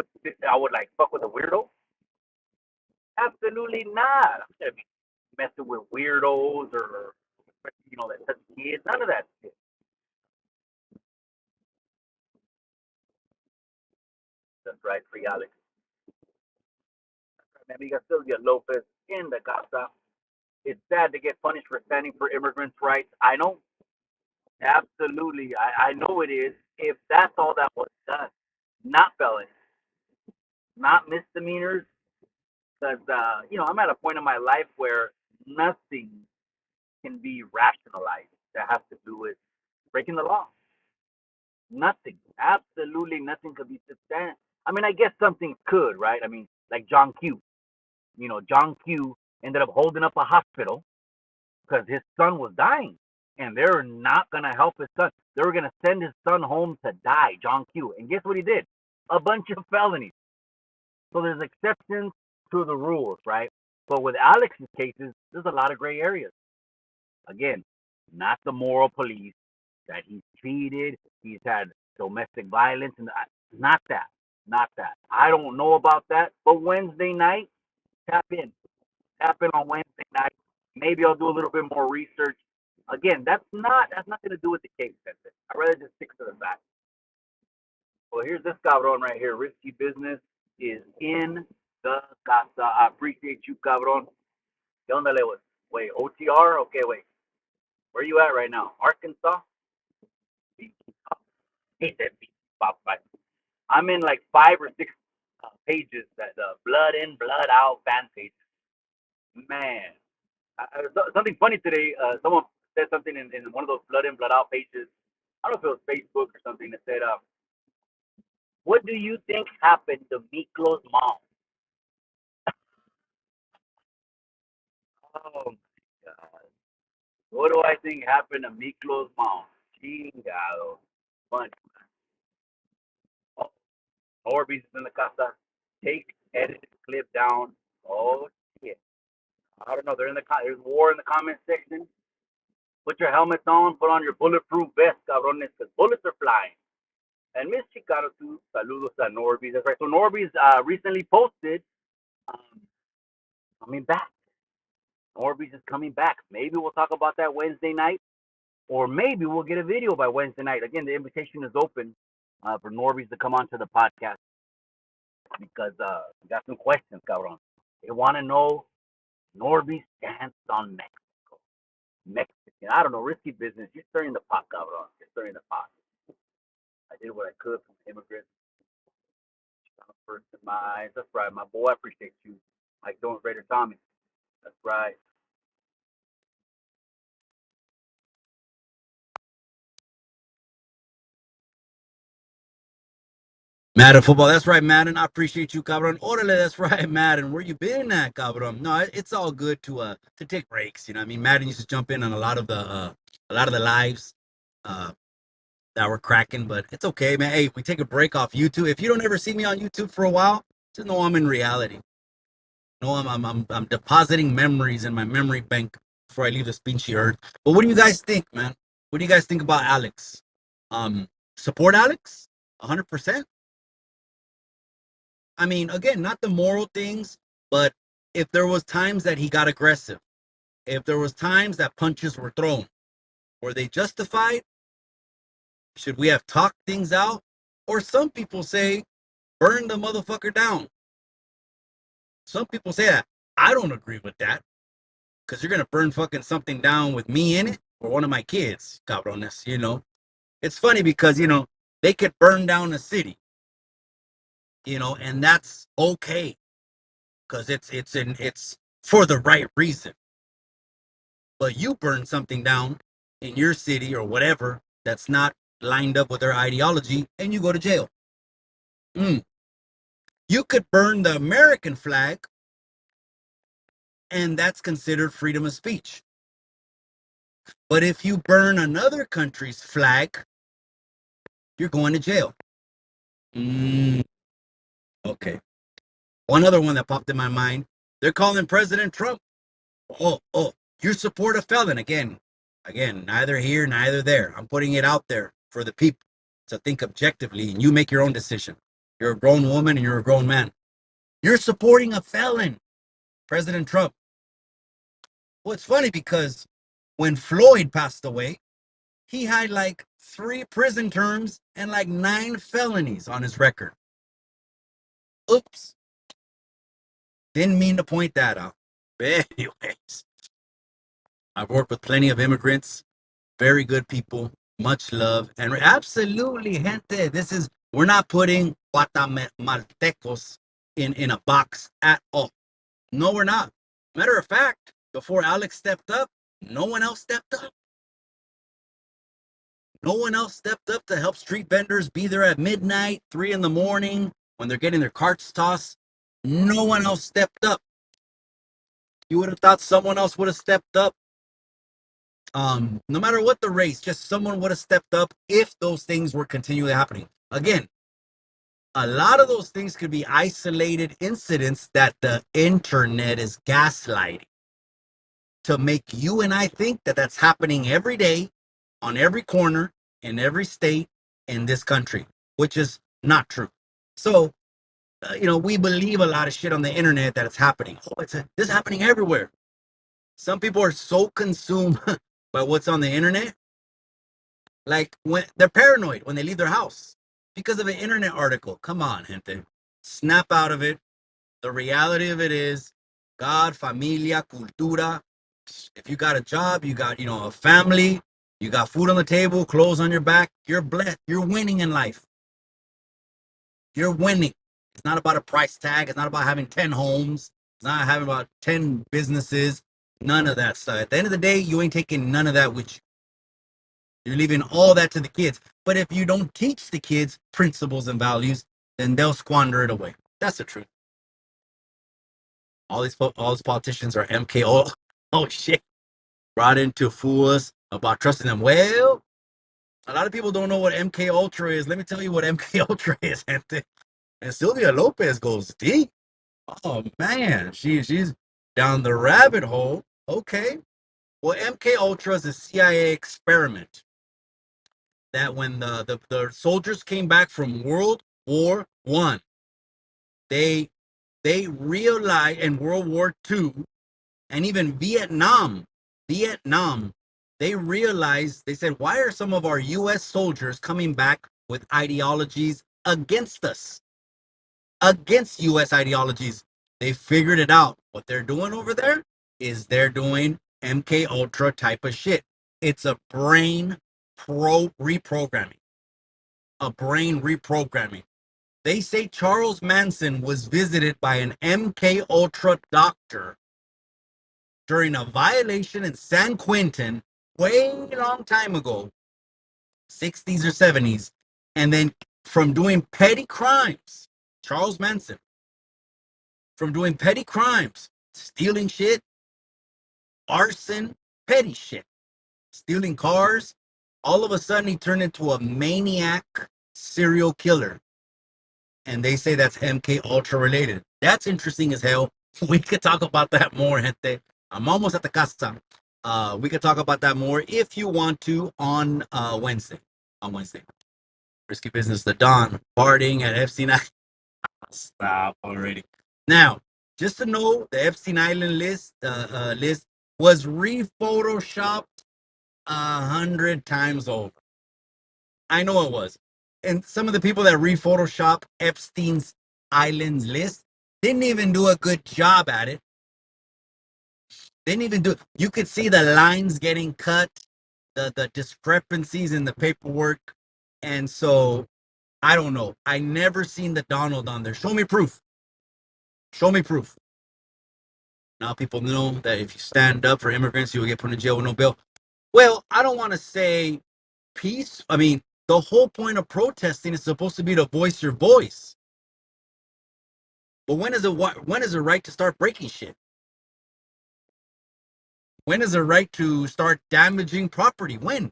would like fuck with a weirdo? Absolutely not. I'm gonna be messing with weirdos or that touch kids. None of that shit. That's right, free Alex. My amiga Sylvia Lopez in the casa. It's sad to get punished for standing for immigrants' rights. I know, absolutely. I know it is. If that's all that was done, not felonies, not misdemeanors, because I'm at a point in my life where nothing can be rationalized that has to do with breaking the law. Nothing, absolutely nothing could be sustained. I mean, I guess something could, right? I mean, like John Q. John Q ended up holding up a hospital because his son was dying, and they were not gonna help his son. They were gonna send his son home to die, John Q. And guess what he did? A bunch of felonies. So there's exceptions to the rules, right? But with Alex's cases, there's a lot of gray areas. Again, not the moral police that he's cheated, he's had domestic violence, and not that, not that. I don't know about that, but Wednesday night, tap in, tap in on Wednesday night. Maybe I'll do a little bit more research. Again, that's nothing to do with the case. That's it. I'd rather just stick to the facts. Well, here's this cabron right here. Risky business is in the casa. I appreciate you, cabron. ¿Qué onda, Lewis? Wait, OTR? Okay, wait. Where you at right now? Arkansas? He said Popeye. I'm in like 5 or 6 pages that blood in, blood out fan pages. Man, something funny today. Someone said something in one of those blood in, blood out pages. I don't know if it was Facebook or something that said, "What do you think happened to Miklo's mom?" Oh my God. What do I think happened to Miklo's mom? Chingado. Funny. Oh, Orbeez in the casa. Take edit clip down. Oh shit. I don't know. There's war in the comment section. Put your helmets on. Put on your bulletproof vest, cabrones, because bullets are flying. And Miss Chicano too. Saludos a Norby. That's right. So Norby's recently posted. Um, coming back. Norby's is coming back. Maybe we'll talk about that Wednesday night, or maybe we'll get a video by Wednesday night. Again, the invitation is open for Norby's to come onto the podcast because we got some questions, cabron. They want to know Norby's stance on Mexico. Mexican. I don't know, risky business. You're stirring the pot, cabrón. You're stirring the pot. I did what I could from immigrants. First in mind. That's right, my boy. I appreciate you. Like doing Raider Tommy. That's right. Madden football. That's right, Madden. I appreciate you, cabron. Orale, that's right, Madden. Where you been at, cabron? No, it's all good to take breaks. You know, I mean, Madden used to jump in on a lot of the lives that were cracking, but it's okay, man. Hey, we take a break off YouTube. If you don't ever see me on YouTube for a while, just know I'm in reality. No, I'm depositing memories in my memory bank before I leave this pinchy earth. But what do you guys think, man? What do you guys think about Alex? Um, Support Alex? 100%. I mean, again, not the moral things, but if there was times that he got aggressive, if there was times that punches were thrown, were they justified? Should we have talked things out? Or some people say, burn the motherfucker down. Some people say that. I don't agree with that because you're gonna burn fucking something down with me in it or one of my kids, cabrones. You know, it's funny because they could burn down a city, and that's okay because it's for the right reason. But you burn something down in your city or whatever that's not lined up with their ideology, and you go to jail. Mm. You could burn the American flag, and that's considered freedom of speech. But if you burn another country's flag, you're going to jail. Okay. One other one that popped in my mind. They're calling President Trump. Oh, you support a felon. Again, neither here, neither there. I'm putting it out there for the people to think objectively, and you make your own decision. You're a grown woman and you're a grown man. You're supporting a felon, President Trump. Well, it's funny because when Floyd passed away, he had like 3 prison terms and like 9 felonies on his record. Oops. Didn't mean to point that out. But anyways, I've worked with plenty of immigrants, very good people, much love, and absolutely, gente. We're not putting Guatemaltecos in a box at all. No, we're not. Matter of fact, before Alex stepped up, no one else stepped up. No one else stepped up to help street vendors be there at midnight, 3 in the morning, when they're getting their carts tossed. No one else stepped up. You would have thought someone else would have stepped up. No matter what the race, just someone would have stepped up if those things were continually happening. Again, a lot of those things could be isolated incidents that the internet is gaslighting to make you and I think that that's happening every day on every corner in every state in this country, which is not true. So, we believe a lot of shit on the internet that it's happening. This is happening everywhere. Some people are so consumed by what's on the internet, like when they're paranoid when they leave their house because of an internet article. Come on, gente. Snap out of it. The reality of it is God, familia, cultura. If you got a job, you got, a family, you got food on the table, clothes on your back, you're blessed. You're winning in life. You're winning. It's not about a price tag. It's not about having 10 homes. It's not having about 10 businesses. None of that stuff. At the end of the day, you ain't taking none of that with you. You're leaving all that to the kids. But if you don't teach the kids principles and values, then they'll squander it away. That's the truth. All these politicians are MKO. Oh shit. Brought in to fool us about trusting them. Well, a lot of people don't know what MK Ultra is. Let me tell you what MK Ultra is, gente. And Sylvia Lopez goes deep. Oh man, she's down the rabbit hole. Okay. Well, MK Ultra is a CIA experiment that when the soldiers came back from World War I, they realized in World War II and even Vietnam, they realized, they said, why are some of our US soldiers coming back with ideologies against us? Against US ideologies. They figured it out. What they're doing over there is they're doing MK Ultra type of shit. It's a brain reprogramming. A brain reprogramming. They say Charles Manson was visited by an MK Ultra doctor during a violation in San Quentin way long time ago, 60s or 70s, and then from doing petty crimes. Charles Manson, from doing petty crimes, stealing shit, arson, petty shit, stealing cars. All of a sudden, he turned into a maniac serial killer. And they say that's MK Ultra related. That's interesting as hell. We could talk about that more, gente. I'm almost at the casa. We could talk about that more if you want to on Wednesday. On Wednesday. Risky Business, the Don, partying at FC9. Stop already. Now, just to know, the Epstein Island list was re-photoshopped 100 times over. I know it was. And some of the people that re-photoshop Epstein's Islands list didn't even do a good job at it. Didn't even do. You could see the lines getting cut, the discrepancies in the paperwork, and so I don't know. I never seen the Donald on there. Show me proof. Show me proof. Now people know that if you stand up for immigrants, you will get put in jail with no bail. Well, I don't want to say peace. I mean, the whole point of protesting is supposed to be to voice your voice. But when is it right to start breaking shit? When is it right to start damaging property? When?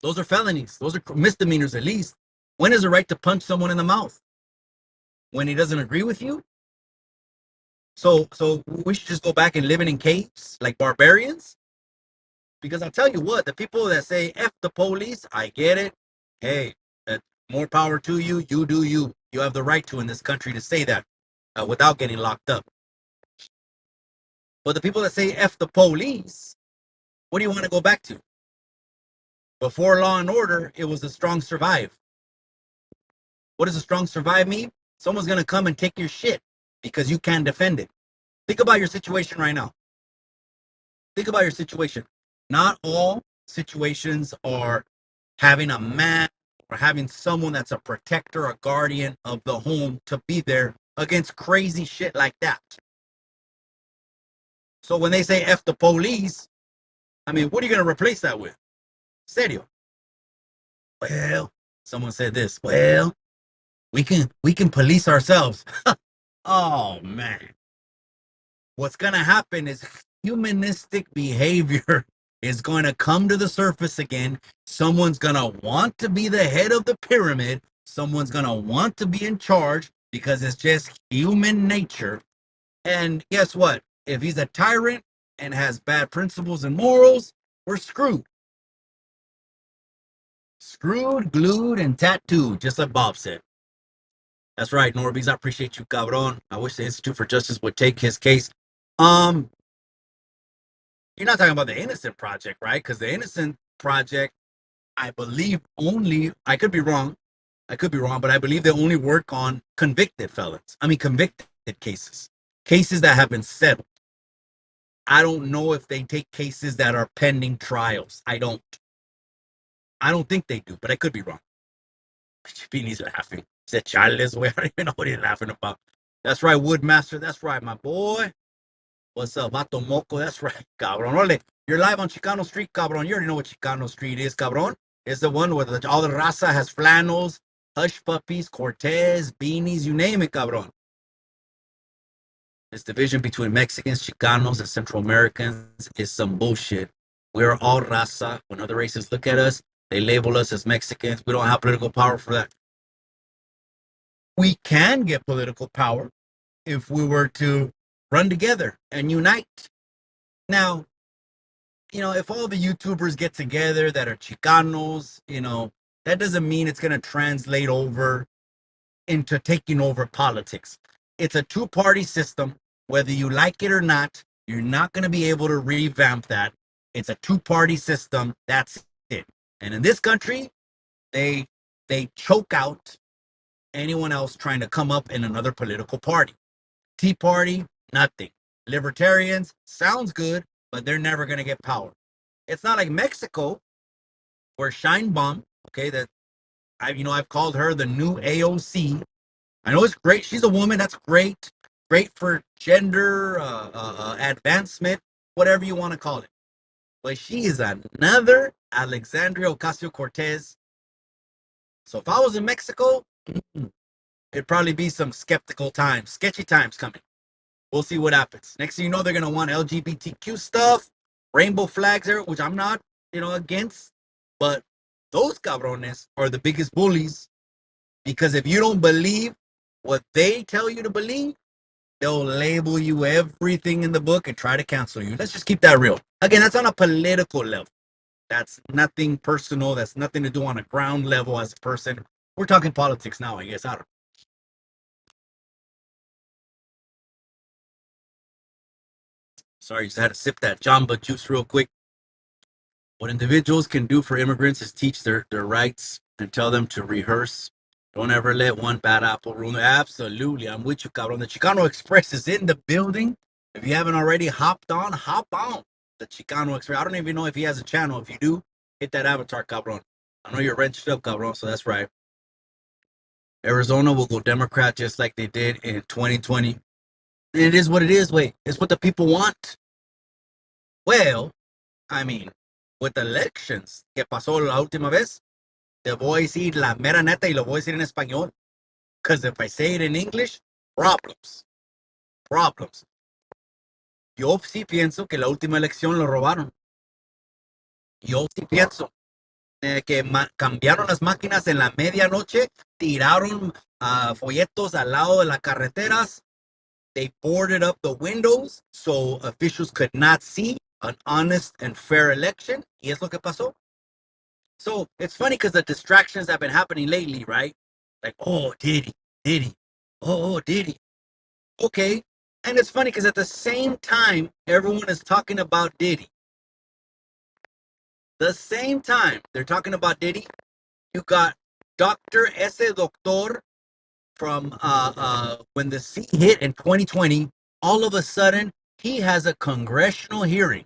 Those are felonies. Those are misdemeanors at least. When is it right to punch someone in the mouth? When he doesn't agree with you? So we should just go back and living in caves like barbarians? Because I'll tell you what, the people that say F the police, I get it. Hey, more power to you. You do you. You have the right to in this country to say that without getting locked up. But the people that say F the police, what do you want to go back to? Before law and order, it was a strong survive. What does a strong survive mean? Someone's going to come and take your shit because you can't defend it. Think about your situation right now. Think about your situation. Not all situations are having a man or having someone that's a protector, a guardian of the home to be there against crazy shit like that. So when they say F the police, I mean, what are you going to replace that with? Serio. Well, someone said this. Well, we can police ourselves. Oh man. What's going to happen is humanistic behavior is going to come to the surface again. Someone's going to want to be the head of the pyramid. Someone's going to want to be in charge because it's just human nature. And guess what? If he's a tyrant and has bad principles and morals, we're screwed. Screwed, glued, and tattooed, just like Bob said. That's right, Norbies. I appreciate you, cabron. I wish the Institute for Justice would take his case. You're not talking about the Innocent Project, right? Because the Innocent Project, I believe I could be wrong, but I believe they only work on convicted felons. I mean, convicted cases that have been settled. I don't know if they take cases that are pending trials. I don't think they do, but I could be wrong. Beanie's laughing. He said, Charles, I don't even know what he's laughing about. That's right, Woodmaster. That's right, my boy. What's up, Vato Moco? That's right, cabron. Ole, you're live on Chicano Street, cabron. You already know what Chicano Street is, cabron. It's the one where all the raza has flannels, hush puppies, Cortez, beanies, you name it, cabron. This division between Mexicans, Chicanos, and Central Americans is some bullshit. We're all raza. When other races look at us, they label us as Mexicans. We don't have political power for that. We can get political power if we were to run together and unite. Now, if all the YouTubers get together that are Chicanos, that doesn't mean it's going to translate over into taking over politics. It's a two-party system. Whether you like it or not, you're not going to be able to revamp that. It's a two-party system. That's it. And in this country, they choke out anyone else trying to come up in another political party. Tea Party, nothing. Libertarians, sounds good, but they're never going to get power. It's not like Mexico, where Shine Bomb, okay, that I've called her the new AOC. I know it's great. She's a woman. That's great. Great for gender advancement, whatever you want to call it. But she is another Alexandria Ocasio-Cortez So if I was in Mexico, it'd probably be some skeptical times, sketchy times coming. We'll see what happens. Next thing you know, they're gonna want LGBTQ stuff, rainbow flags there, which I'm not, against. But those cabrones are the biggest bullies because if you don't believe what they tell you to believe, they'll label you everything in the book and try to cancel you. Let's just keep that real. Again, that's on a political level. That's nothing personal. That's nothing to do on a ground level as a person. We're talking politics now, I guess. I don't know. Sorry, just had to sip that Jamba juice real quick. What individuals can do for immigrants is teach their rights and tell them to rehearse. Don't ever let one bad apple ruin it. Absolutely. I'm with you, cabrón. The Chicano Express is in the building. If you haven't already hopped on, hop on the Chicano Express. I don't even know if he has a channel. If you do, hit that avatar, cabrón. I know you're wrenched up, cabrón, so that's right. Arizona will go Democrat just like they did in 2020. It is what it is, wait. It's what the people want. Well, I mean, with elections que pasó la última vez, te voy a decir la mera neta y lo voy a decir en español. Because if I say it in English, problems. Problems. Yo sí pienso que la última elección lo robaron. Yo sí pienso que cambiaron las máquinas en la medianoche, tiraron folletos al lado de las carreteras. They boarded up the windows so officials could not see an honest and fair election. Y es lo que pasó. So it's funny because the distractions have been happening lately, right? Like, oh, Diddy. Oh, Diddy. Okay. And it's funny because at the same time, everyone is talking about Diddy. The same time they're talking about Diddy, you got Dr. Ese Doctor from when the C hit in 2020. All of a sudden, he has a congressional hearing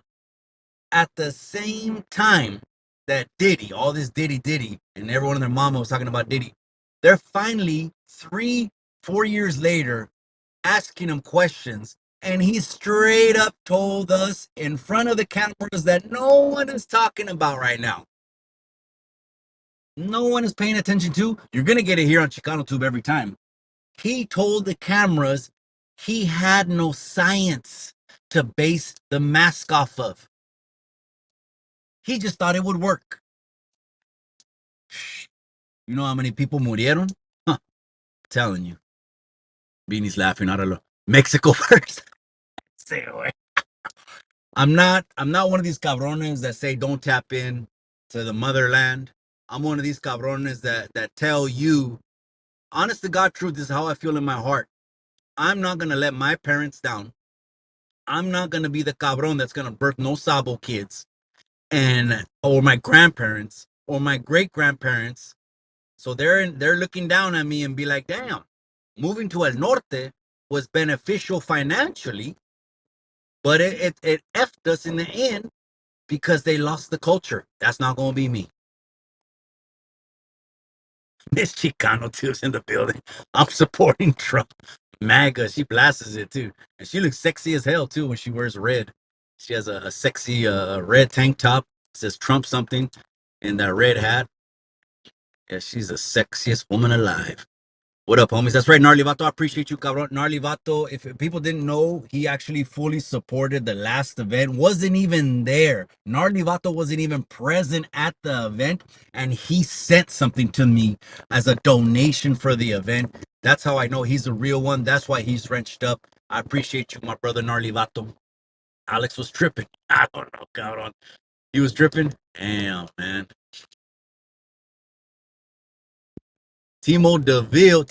at the same time that Diddy, all this Diddy, and everyone and their mama was talking about Diddy. They're finally 3-4 years later asking him questions, and he straight up told us in front of the cameras that no one is talking about right now. No one is paying attention to. You're gonna get it here on Chicano Tube every time. He told the cameras he had no science to base the mask off of. He just thought it would work. You know how many people murieron? Huh. Telling you. Beanie's laughing. I don't know. Mexico first. Say away. I'm not one of these cabrones that say don't tap in to the motherland. I'm one of these cabrones that tell you, honest to God truth, this is how I feel in my heart. I'm not gonna let my parents down. I'm not gonna be the cabron that's gonna birth no sabo kids, or my grandparents or my great grandparents. So they're looking down at me and be like, damn, moving to El Norte was beneficial financially, but it effed us in the end because they lost the culture. That's not gonna be me. Miss Chicano too's in the building. I'm supporting Trump. MAGA, she blasts it too. And she looks sexy as hell too when she wears red. She has a sexy red tank top. It says Trump something in that red hat. Yeah, she's the sexiest woman alive. What up, homies? That's right, Gnarly Vato. I appreciate you, cabrón. Gnarly Vato, if people didn't know, he actually fully supported the last event. Wasn't even there. Gnarly Vato wasn't even present at the event, and he sent something to me as a donation for the event. That's how I know he's a real one. That's why he's wrenched up. I appreciate you, my brother, Gnarly Vato. Alex was tripping. I don't know, cabrón. He was tripping. Damn, man. Timo DeVille.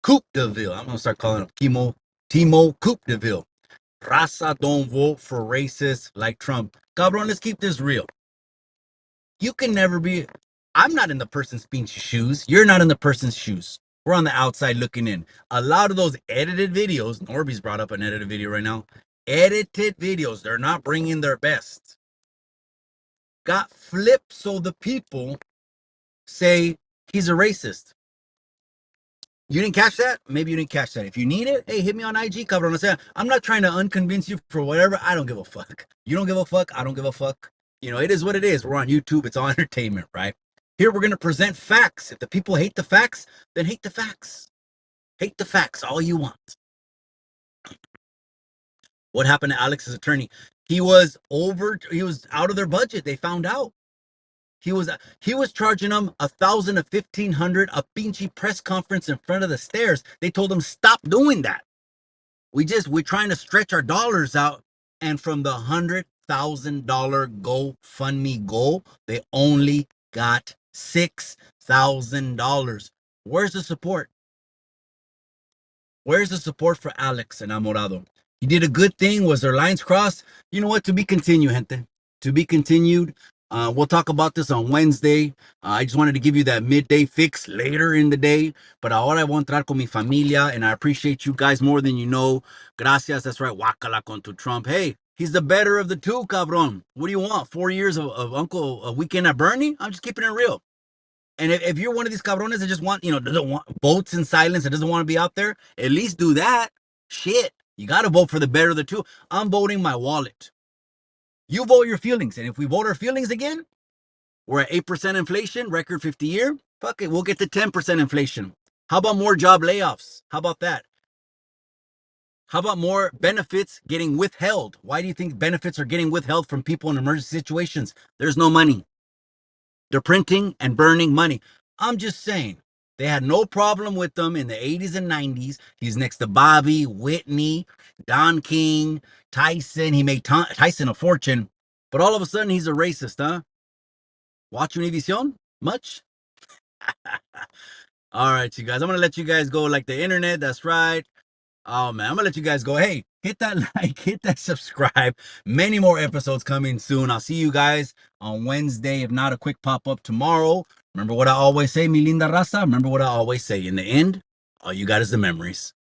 Coop DeVille. I'm gonna start calling him Timo Coop DeVille. Raza don't vote for racists like Trump. Cabron, let's keep this real. You can never be. I'm not in the person's shoes. You're not in the person's shoes. We're on the outside looking in. A lot of those edited videos, Norby's brought up an edited video right now. Edited videos, they're not bringing their best. Got flipped so the people say he's a racist. You didn't catch that? Maybe you didn't catch that. If you need it, hey, hit me on IG, cabrón. I'm not trying to unconvince you for whatever. I don't give a fuck. You don't give a fuck. I don't give a fuck. You know, it is what it is. We're on YouTube. It's all entertainment, right? Here we're going to present facts. If the people hate the facts, then hate the facts. Hate the facts all you want. What happened to Alex's attorney? He was out of their budget. They found out. He was charging them 1,000 to 1,500 a pinchy press conference in front of the stairs. They told him stop doing that. We're trying to stretch our dollars out, and from the $100,000 GoFundMe goal, they only got $6,000. Where's the support? Where's the support for Alex Enamorado? He did a good thing. Was their lines crossed? You know what? To be continued, gente. To be continued. We'll talk about this on Wednesday. I just wanted to give you that midday fix later in the day. But ahora I voy a entrar con mi familia, and I appreciate you guys more than you know. Gracias. That's right. Wácala con tu Trump. Hey, he's the better of the two, cabron. What do you want? 4 years of Uncle a Weekend at Bernie? I'm just keeping it real. And if you're one of these cabrones that just doesn't want votes in silence and doesn't want to be out there, at least do that. Shit. You got to vote for the better of the two. I'm voting my wallet. You vote your feelings. And if we vote our feelings again, we're at 8% inflation, record 50-year. Fuck it, we'll get to 10% inflation. How about more job layoffs? How about that? How about more benefits getting withheld? Why do you think benefits are getting withheld from people in emergency situations? There's no money. They're printing and burning money. I'm just saying. They had no problem with them in the 80s and 90s. He's next to Bobby, Whitney, Don King, Tyson. He made Tyson a fortune. But all of a sudden, he's a racist, huh? Watch Univision? Much? All right, you guys. I'm going to let you guys go like the internet. That's right. Oh, man. I'm going to let you guys go. Hey, hit that like, hit that subscribe. Many more episodes coming soon. I'll see you guys on Wednesday. If not, a quick pop-up tomorrow. Remember what I always say, mi linda raza? Remember what I always say. In the end, all you got is the memories.